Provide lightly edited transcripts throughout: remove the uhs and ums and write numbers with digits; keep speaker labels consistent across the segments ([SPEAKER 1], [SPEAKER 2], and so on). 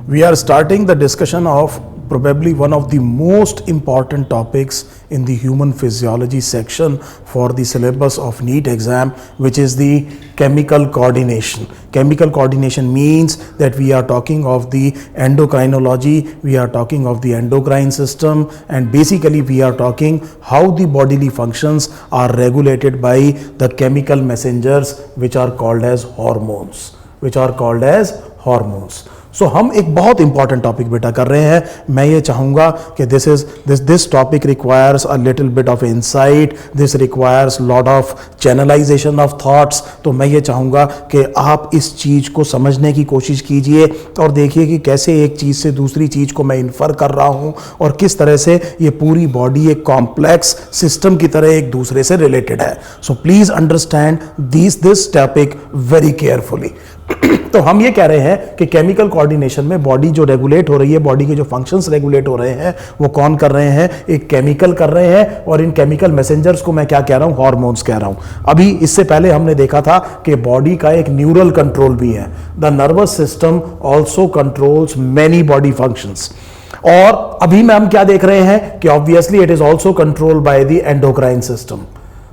[SPEAKER 1] We are starting the discussion of probably one of the most important topics in the human physiology section for the syllabus of NEET exam, which is the chemical coordination. Chemical coordination means that we are talking of the endocrinology, we are talking of the endocrine system, and basically we are talking how the bodily functions are regulated by the chemical messengers which are called as hormones. सो हम एक बहुत important topic बेटा कर रहे हैं. मैं ये चाहूँगा कि this topic requires a little bit of insight, this requires lot of channelisation of thoughts. तो मैं ये चाहूँगा कि आप इस चीज़ को समझने की कोशिश कीजिए और देखिए कि कैसे एक चीज़ से दूसरी चीज़ को मैं इन्फर कर रहा हूँ और किस तरह से ये पूरी बॉडी एक कॉम्प्लेक्स सिस्टम की तरह एक दूसरे से रिलेटेड है. So please understand this topic very carefully. तो हम ये कह रहे हैं कि केमिकल कोऑर्डिनेशन में बॉडी जो रेगुलेट हो रही है, बॉडी के जो फंक्शंस रेगुलेट हो रहे हैं, वो कौन कर रहे हैं? एक केमिकल कर रहे हैं. और इन केमिकल मैसेंजर्स को मैं क्या कह रहा हूं? हार्मोन्स कह रहा हूं. अभी इससे पहले हमने देखा था कि बॉडी का एक न्यूरल कंट्रोल भी है. The nervous system also controls many body functions. और अभी में हम क्या देख रहे हैं कि obviously it is also controlled by the endocrine system.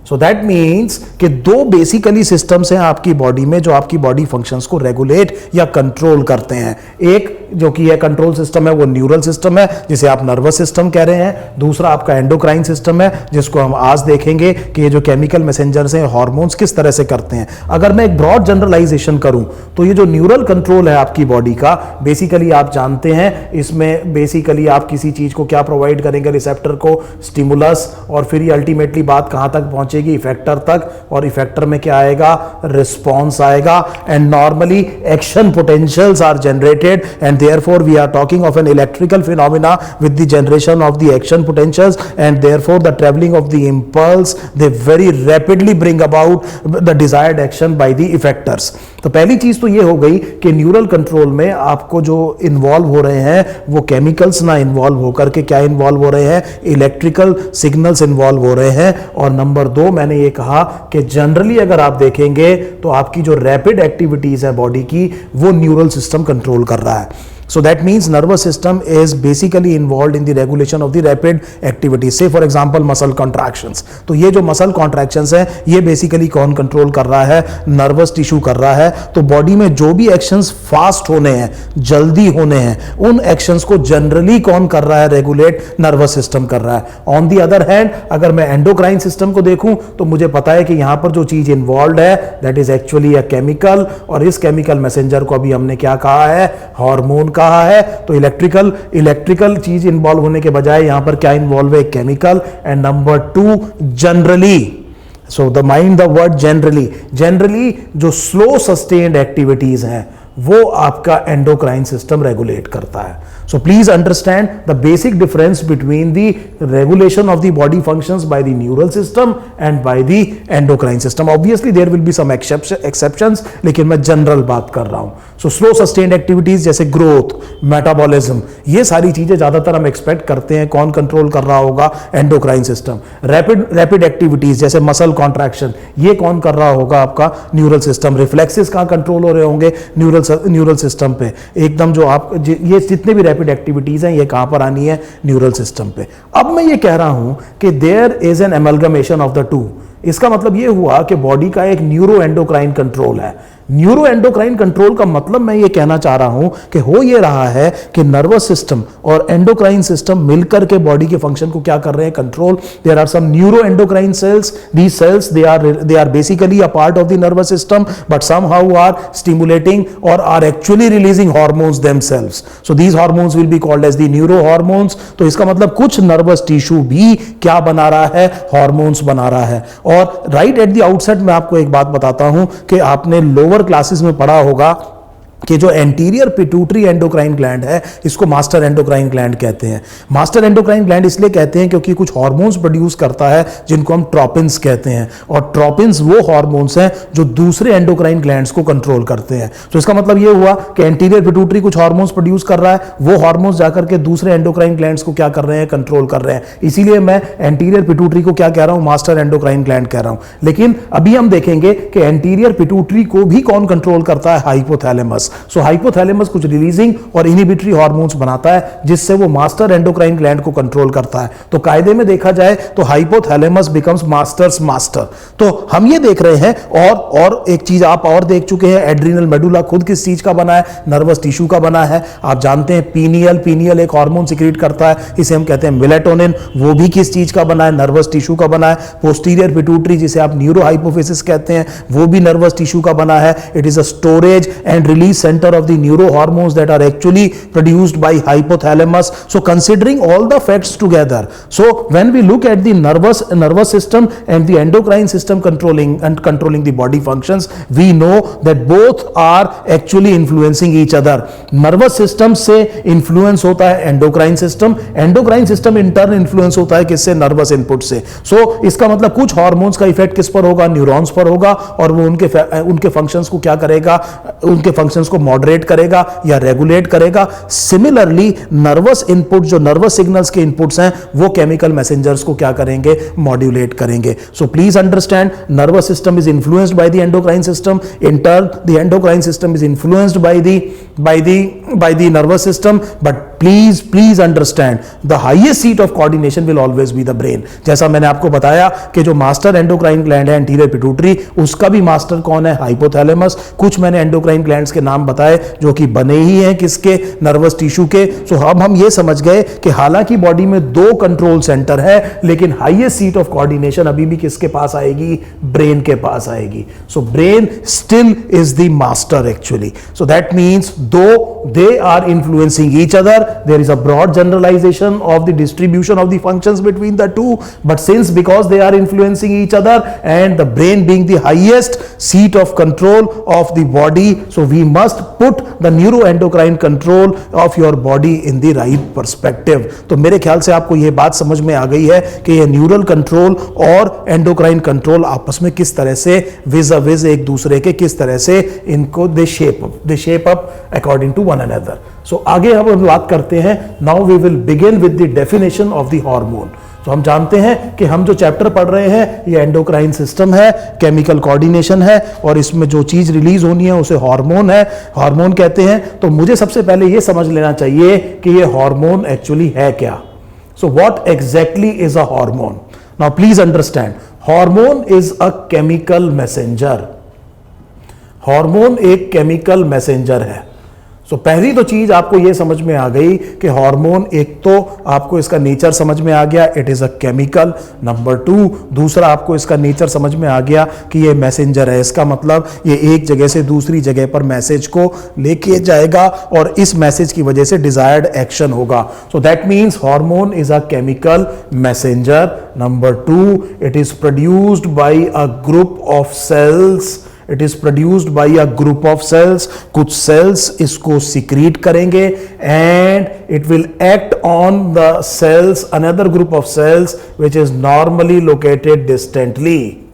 [SPEAKER 1] So that means कि दो बेसिकली सिस्टम्स हैं आपकी बॉडी में जो आपकी बॉडी फंक्शंस को रेगुलेट या कंट्रोल करते हैं. एक जो कि है कंट्रोल सिस्टम है वो न्यूरल सिस्टम है जिसे आप नर्वस सिस्टम कह रहे हैं. दूसरा आपका एंडोक्राइन सिस्टम है जिसको हम आज देखेंगे कि ये जो केमिकल मैसेंजर्स हैं, हार्मोन्स किस तरह से करते हैं. अगर मैं एक ब्रॉड जनरलाइजेशन करूं तो ये जो न्यूरल कंट्रोल है आपकी बॉडी का, बेसिकली आप जानते हैं इसमें बेसिकली आप किसी चीज को क्या प्रोवाइड करेंगे? रिसेप्टर को स्टिमुलस, और फिर ये अल्टीमेटली बात कहां तक पहुंचेगी? इफेक्टर तक. और इफेक्टर में क्या आएगा? रिस्पॉन्स आएगा. And normally action potentials are generated and therefore we are talking of an electrical phenomena with the generation of the action potentials, and therefore the traveling of the impulse, they very rapidly bring about the desired action by the effectors. तो पहली चीज तो ये हो गई कि neural control में आपको जो इन्वॉल्व हो रहे हैं वो केमिकल्स ना इन्वॉल्व होकर के क्या इन्वॉल्व हो रहे हैं? इलेक्ट्रिकल सिग्नल्स इन्वॉल्व हो रहे हैं. और नंबर दो, मैंने ये कहा कि जनरली अगर आप देखेंगे तो आपकी जो रैपिड एक्टिविटीज है बॉडी की वो न्यूरल सिस्टम कंट्रोल कर रहा है. So that means nervous system is basically involved in the regulation of the rapid activity. Say for example muscle contractions. तो ये जो muscle contractions है ये basically कौन कंट्रोल कर रहा है? नर्वस टिश्यू कर रहा है. तो बॉडी में जो भी एक्शंस फास्ट होने हैं, जल्दी होने हैं, उन एक्शंस को जनरली कौन कर रहा है? रेगुलेट नर्वस सिस्टम कर रहा है. ऑन दी अदर हैंड अगर मैं एंडोक्राइन सिस्टम को देखूं तो मुझे पता है कि यहां पर जो चीज इन्वॉल्व है that is actually a chemical, और इस केमिकल मैसेंजर को अभी हमने क्या कहा है? हार्मोन कहा है. तो इलेक्ट्रिकल चीज इन्वॉल्व होने के बजाय यहां पर क्या इन्वॉल्व है? Chemical. And number two, generally. So the mind the word generally जो स्लो सस्टेन्ड एक्टिविटीज हैं वो आपका एंडोक्राइन सिस्टम रेगुलेट करता है. So please understand the basic difference between the regulation of the body functions by the neural system and by the endocrine system. Obviously there will be some exceptions, लेकिन मैं general बात कर रहा हूं. So slow sustained activities जैसे growth, metabolism, ये सारी चीजें ज्यादातर हम एक्सपेक्ट करते हैं कौन कंट्रोल कर रहा होगा? Endocrine system. रैपिड एक्टिविटीज जैसे मसल कॉन्ट्रैक्शन, ये कौन कर रहा होगा? आपका न्यूरल सिस्टम. रिफ्लेक्सेस कहां कंट्रोल हो रहे होंगे? न्यूरल सिस्टम पे. एकदम जो आप ये जितने भी रैपिड एक्टिविटीज हैं ये कहां पर आनी है? न्यूरल सिस्टम पे. अब मैं ये कह रहा हूं कि there is an amalgamation of the two. इसका मतलब ये हुआ कि बॉडी का एक न्यूरो एंडोक्राइन कंट्रोल है. न्यूरो एंडोक्राइन कंट्रोल का मतलब मैं ये कहना चाह रहा हूं कि हो ये रहा है कि नर्वस सिस्टम और एंडोक्राइन सिस्टम मिलकर के बॉडी के फंक्शन को क्या कर रहे हैं? Control. There are some neuro endocrine cells. These cells they are basically a part of the nervous system but somehow are stimulating और are actually releasing hormones themselves. So these hormones will be called as the neuro hormones. तो इसका मतलब कुछ nervous tissue भी क्या बना रहा है? हार्मोन्स बना रहा है. और राइट एट द आउटसेट मैं आपको एक बात बताता हूं कि आपने लोअर क्लासेस में पढ़ा होगा कि जो एंटीरियर पिट्यूटरी एंडोक्राइन ग्लैंड है इसको मास्टर एंडोक्राइन ग्लैंड कहते हैं. मास्टर एंडोक्राइन ग्लैंड इसलिए कहते हैं क्योंकि कुछ हार्मोन्स प्रोड्यूस करता है जिनको हम ट्रोपिन्स कहते हैं, और ट्रोपिन्स वो हार्मोन्स हैं जो दूसरे एंडोक्राइन ग्लैंड्स को कंट्रोल करते हैं. तो इसका मतलब ये हुआ कि एंटीरियर पिट्यूटरी कुछ हार्मोन्स प्रोड्यूस कर रहा है, वो हार्मोन्स जाकर के दूसरे एंडोक्राइन ग्लैंड्स को क्या कर रहे हैं? कंट्रोल कर रहे हैं. इसीलिए मैं एंटीरियर पिट्यूटरी को क्या कह रहा हूं? मास्टर एंडोक्राइन ग्लैंड कह रहा हूं. लेकिन अभी हम देखेंगे कि एंटीरियर पिट्यूटरी को भी कौन कंट्रोल करता है? हाइपोथैलेमस. हाइपोथैलेमस। सो हाइपोथैलेमस कुछ रिलीजिंग और इनहिबिटरी हार्मोन्स बनाता है जिससे वो मास्टर एंडोक्राइन ग्लैंड को कंट्रोल करता है। तो कायदे में देखा जाए तो हाइपोथैलेमस बिकम्स मास्टर्स मास्टर। तो हम ये देख रहे हैं, और एक चीज आप और देख चुके हैं, एड्रिनल मेडुला खुद किस चीज का बना है? नर्वस टिश्यू का बना है। आप जानते हैं पीनियल एक हार्मोन सिक्रीट करता है, इसे हम कहते हैं मेलेटोनिन, वो भी किस चीज का बना है? नर्वस टिश्यू का बना है। पोस्टीरियर पिट्यूटरी जिसे आप न्यूरो हाइपोफिसिस कहते हैं, वो भी नर्वस टिश्यू का बना है। It is a storage and release centre of the neuro hormones that are actually produced by hypothalamus. So considering all the facts together, so when we look at the nervous system and the endocrine system controlling the body functions, we know that both are actually influencing each other. Nervous system से influence होता है endocrine system in turn influence होता है किससे? nervous input से। So इसका मतलब कुछ हार्मोन्स का इफेक्ट किस पर होगा? न्यूरॉन्स पर होगा, और वो उनके फंक्शंस को क्या करेगा? उनके फंक्शंस को मॉडरेट करेगा या रेगुलेट करेगा। सिमिलरली नर्वस इनपुट, जो नर्वस सिग्नल्स के इनपुट्स हैं, वो केमिकल मैसेंजर्स को क्या करेंगे? मॉड्यूलेट करेंगे। So please understand, nervous system is influenced by the endocrine system, in turn the endocrine system is influenced by the nervous system, but please understand the highest seat of coordination will always be the brain. जैसा मैंने आपको बताया कि जो master endocrine gland है anterior pituitary, उसका भी master कौन है? हाइपोथैलेमस। कुछ मैंने एंडोक्राइन ग्लैंड्स के नाम बताए जो कि बने ही हैं किसके? नर्वस टिश्यू के। सो अब हम ये समझ गए कि हालांकि बॉडी में 2 कंट्रोल सेंटर है, लेकिन हाईएस्ट सीट ऑफ कोऑर्डिनेशन अभी भी किसके पास आएगी? ब्रेन के पास आएगी। So brain still is the master actually. So that means though they are influencing each other, there is a broad generalization of the distribution of the functions between the two, but because they are influencing each other and the brain being the highest seat of control of the body, so we must put the neuroendocrine control of your body in the right perspective. तो मेरे ख्याल से आपको यह बात समझ में आ गई है कि ये न्यूरल कंट्रोल और एंडोक्राइन कंट्रोल आपस में किस तरह से विज एक दूसरे के किस तरह से इनको दे shape up according to one another. So आगे हम बात करते हैं, now we will begin with the definition of the hormone. तो हम जानते हैं कि हम जो चैप्टर पढ़ रहे हैं ये एंडोक्राइन सिस्टम है, केमिकल कोऑर्डिनेशन है, और इसमें जो चीज रिलीज होनी है उसे हार्मोन है, हार्मोन कहते हैं। तो मुझे सबसे पहले ये समझ लेना चाहिए कि ये हार्मोन एक्चुअली है क्या। So what exactly is a hormone? Now please understand, hormone is a chemical messenger. Hormone एक केमिकल मैसेंजर है। सो पहली तो चीज आपको यह समझ में आ गई कि हार्मोन, एक तो आपको इसका नेचर समझ में आ गया, it is a chemical. Number 2, दूसरा आपको इसका नेचर समझ में आ गया कि ये मैसेंजर है। इसका मतलब ये एक जगह से दूसरी जगह पर मैसेज को लेके जाएगा और इस मैसेज की वजह से डिजायर्ड एक्शन होगा। So that means hormone is a chemical messenger. Number 2, it is produced by a group of cells. It is produced by a group of cells. कुछ सेल्स इसको सिक्रीट करेंगे and it will act on the cells, another group of cells which is normally located distantly.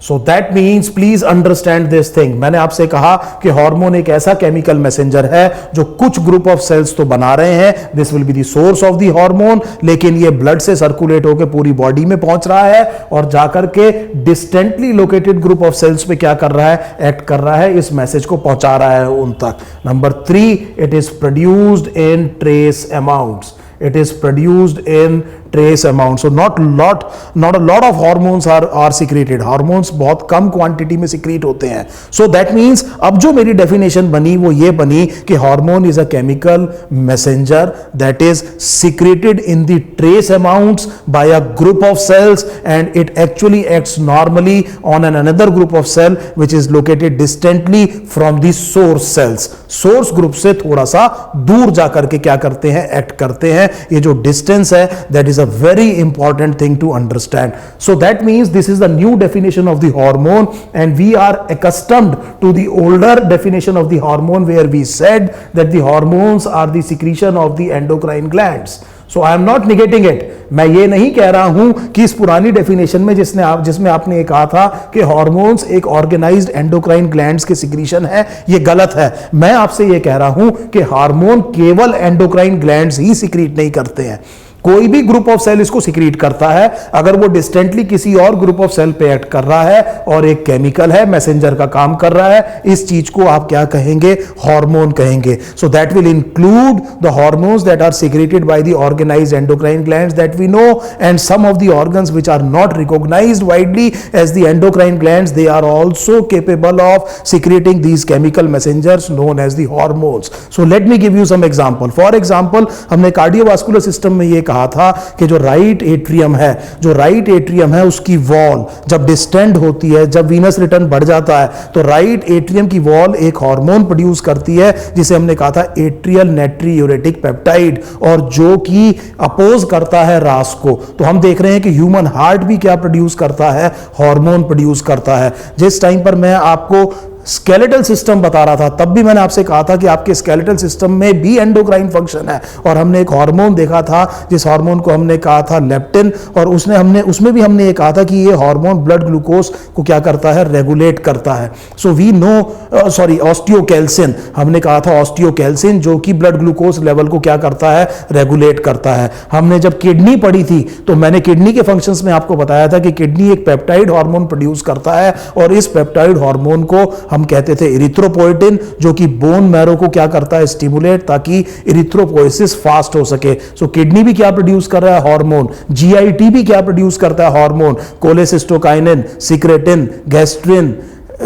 [SPEAKER 1] So that means please understand this thing. मैंने आपसे कहा कि hormone एक ऐसा chemical messenger है जो कुछ ग्रुप ऑफ सेल्स तो बना रहे हैं, this will be the source of the hormone, लेकिन ये ब्लड से सर्कुलेट होकर पूरी बॉडी में पहुंच रहा है और जाकर के distantly located group of cells पे क्या कर रहा है? एक्ट कर रहा है, इस मैसेज को पहुंचा रहा है उन तक। Number 3, it is produced in trace amounts. It is produced in trace amount. So not a lot of hormones are secreted. Hormones बहुत कम क्वांटिटी में secrete होते हैं. So that means अब जो मेरी definition बनी वो ये बनी कि hormone is a chemical messenger that is secreted in the trace amounts by a group of cells, and it actually acts normally on another group of cell which is located distantly from the source cells. Source group से थोड़ा सा दूर जाकर के क्या करते हैं? Act करते हैं। ये जो डिस्टेंस है, that is a very important thing to understand. So that means this is the new definition of the hormone, and we are accustomed to the older definition of the hormone where we said that the hormones are the secretion of the endocrine glands. So I am not negating it. मैं ये नहीं कह रहा हूं कि इस पुरानी definition में जिसमें आपने ये कहा था कि हार्मोन्स एक ऑर्गेनाइज्ड एंडोक्राइन ग्लैंड्स के सिक्रीशन है, ये गलत है। मैं आपसे ये कह रहा हूं कि हार्मोन केवल एंडोक्राइन ग्लैंड्स ही सिक्रीट नहीं करते हैं। कोई भी ग्रुप ऑफ सेल इसको सिक्रीट करता है। अगर वो डिस्टेंटली किसी और ग्रुप ऑफ सेल पे एक्ट कर रहा है और एक केमिकल है, मैसेंजर का काम कर रहा है, इस चीज को आप क्या कहेंगे? हार्मोन कहेंगे। So that will include the hormones that are secreted by the organised endocrine glands that we know, and some of the organs which are not recognised widely as the endocrine glands, they are also capable of secreting these chemical messengers known as the hormones. So let me give you some example. For example, हमने cardiovascular system में ये कहा था कि जो right atrium है, उसकी wall जब डिस्टेंड होती है, जब वीनस रिटर्न बढ़ जाता है, तो राइट एट्रियम की वॉल एक हार्मोन प्रोड्यूस करती है जिसे हमने कहा था एट्रियल नाट्रियूरेटिक पेप्टाइड, और जो कि अपोज करता है रास को। तो हम देख रहे हैं कि ह्यूमन हार्ट भी क्या प्रोड्यूस करता है? हार्मोन प्रोड्यूस करता है। जिस टाइम पर मैं आपको स्केलेटल सिस्टम बता रहा था, तब भी मैंने आपसे कहा था कि आपके स्केलेटल सिस्टम में भी एंडोक्राइन फंक्शन है, और हमने एक हार्मोन देखा था जिस हार्मोन को हमने कहा था लेप्टिन, और उसमें भी हमने ये कहा था कि ये हार्मोन ब्लड ग्लूकोज को क्या करता है? रेगुलेट करता है। सो वी नो ऑस्टियोकैल्सिन, हमने कहा था ऑस्टियोकैल्सिन जो कि ब्लड ग्लूकोज लेवल को क्या करता है? रेगुलेट करता है। हमने जब किडनी पढ़ी थी तो मैंने किडनी के फंक्शंस में आपको बताया था कि किडनी एक पेप्टाइड हार्मोन प्रोड्यूस करता है, और इस पेप्टाइड हार्मोन को हम कहते थे इरिथ्रोपोएटिन, जो कि बोन मैरो को क्या करता है? स्टिमुलेट, ताकि इरिथ्रोपोएसिस फास्ट हो सके। सो किडनी भी क्या प्रोड्यूस कर रहा है? हार्मोन। जीआईटी भी क्या प्रोड्यूस करता है? Hormone. Cholecystokinin, secretin, gastrin,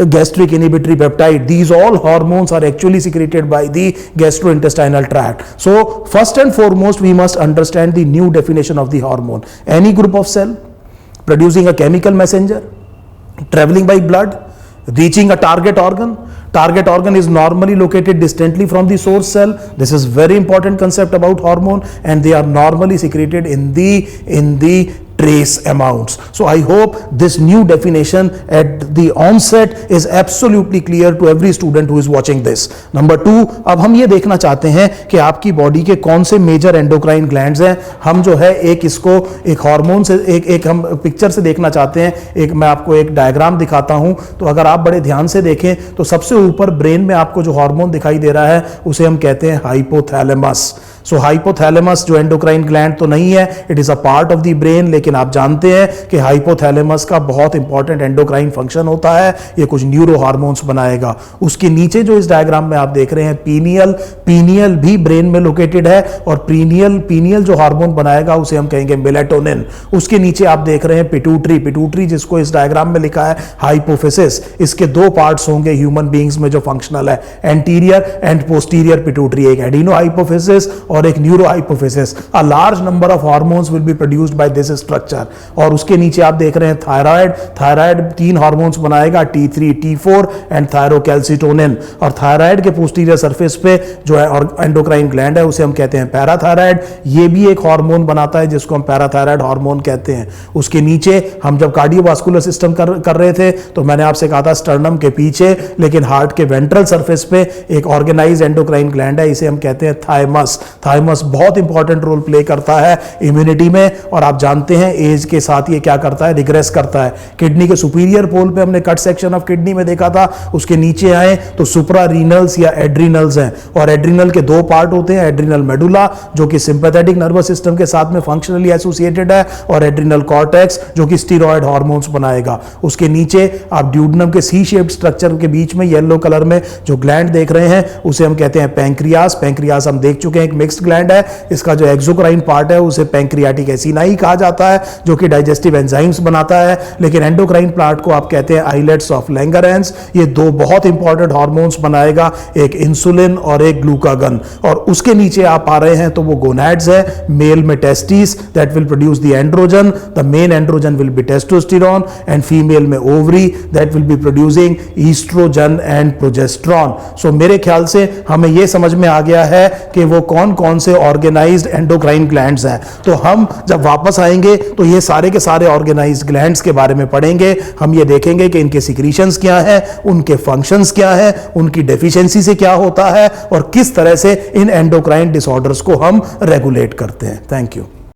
[SPEAKER 1] gastric inhibitory peptide, these all hormones are actually secreted by the gastrointestinal tract. So first and foremost we must understand the new definition of the hormone. Any group of cell producing a chemical messenger, traveling by blood, reaching a target organ. Target organ is normally located distantly from the source cell. This is very important concept about hormone, and they are normally secreted in the trace amounts. So I hope this new definition at the onset is absolutely clear to every student who is watching this. Number 2, अब हम ये देखना चाहते हैं कि आपकी body के कौन से मेजर एंडोक्राइन ग्लैंड्स हैं। हम जो है इसको एक हार्मोन से एक हम पिक्चर से देखना चाहते हैं। मैं आपको एक डायग्राम दिखाता हूं, तो अगर आप बड़े ध्यान से देखें तो सबसे ऊपर ब्रेन में आपको जो हार्मोन दिखाई दे रहा है उसे हम कहते हैं हाइपोथैलेमस। सो हाइपोथैलेमस जो एंडोक्राइन ग्लैंड तो नहीं है, it is a part of the brain, लेकिन आप जानते हैं कि हाइपोथैलेमस का बहुत इंपॉर्टेंट एंडोक्राइन फंक्शन होता है, ये कुछ न्यूरो हार्मोन्स बनाएगा। उसके नीचे जो इस डायग्राम में आप देख रहे हैं पीनियल भी ब्रेन में लोकेटेड है, और पीनियल जो हार्मोन बनाएगा उसे हम कहेंगे मेलेटोनिन। उसके नीचे आप देख रहे हैं पिट्यूटरी जिसको इस डायग्राम में लिखा है हाइपोफिसिस। इसके दो पार्ट्स होंगे ह्यूमन बीइंग्स में जो फंक्शनल है, एंटीरियर एंड पोस्टीरियर पिट्यूटरी, एक एडिनो हाइपोफिसिस और एक neuro hypophysis. A large number of hormones will be produced by this structure. और उसके नीचे आप देख रहे हैं थायराइड 3 हार्मोन्स बनाएगा, T3, T4 एंड थायरोकैल्सिटोनिन। और थायराइड के पोस्टीरियर सरफेस पे जो है एंडोक्राइन ग्लैंड है उसे हम कहते हैं पैराथायराइड। ये भी एक हार्मोन बनाता है जिसको हम पैराथायराइड हार्मोन कहते हैं। उसके नीचे हम जब कार्डियोवास्कुलर सिस्टम कर रहे थे तो मैंने आपसे कहा था स्टर्नम के पीछे, लेकिन हार्ट के वेंट्रल सरफेस पे एक ऑर्गेनाइज्ड एंडोक्राइन ग्लैंड है, इसे हम कहते हैं थाइमस। थाइमस बहुत इंपॉर्टेंट रोल प्ले करता है इम्यूनिटी में, और आप जानते हैं एज के साथ ये क्या करता है? रिग्रेस करता है। किडनी के सुपीरियर पोल पे हमने कट सेक्शन ऑफ किडनी में देखा था, उसके नीचे आए तो सुप्रा रीनल्स या एड्रिनल्स हैं, और एड्रिनल के 2 पार्ट होते हैं, एड्रिनल मेडुला जो कि सिंपैथेटिक नर्वस सिस्टम के साथ में फंक्शनली एसोसिएटेड है, और एड्रिनल कॉर्टेक्स जो कि स्टीरॉयड हार्मोन्स बनाएगा। उसके नीचे आप ड्यूडनम के सी शेप्ड स्ट्रक्चर के बीच में येलो कलर में जो ग्लैंड देख रहे हैं उसे हम कहते हैं पैंक्रियास। पैंक्रियास हम देख चुके हैं, एक मिक्स्ड ग्लैंड है। इसका जो एक्सोक्राइन पार्ट है उसे पैंक्रियाटिक एसिनाई कहा जाता है, जो कि डाइजेस्टिव एंजाइम्स बनाता है। लेकिन एंडोक्राइन पार्ट को आप कहते हैं आइलेट्स ऑफ लैंगरहैंस। ये 2 बहुत इंपॉर्टेंट हार्मोन्स बनाएगा, एक इंसुलिन और एक ग्लूकागन। और उसके नीचे आप आ रहे हैं तो वो गोनैड्स है। मेल में testis that will produce the androgen, the main androgen will be testosterone, and female में ovary that will be producing oestrogen and progesterone. So मेरे ख्याल से हमें यह समझ में आ गया है कि वो कौन से ऑर्गेनाइज्ड एंडोक्राइन ग्लैंड्स हैं। तो हम जब वापस आएंगे तो ये सारे के सारे ऑर्गेनाइज्ड ग्लैंड्स के बारे में पढ़ेंगे। हम ये देखेंगे कि इनके सिक्रीशंस क्या हैं, उनके फंक्शंस क्या हैं, उनकी डेफिशिएंसी से क्या होता है, और किस तरह से इन एंडोक्राइन डिसऑर्डर्स को हम रेगुलेट करते हैं। Thank you.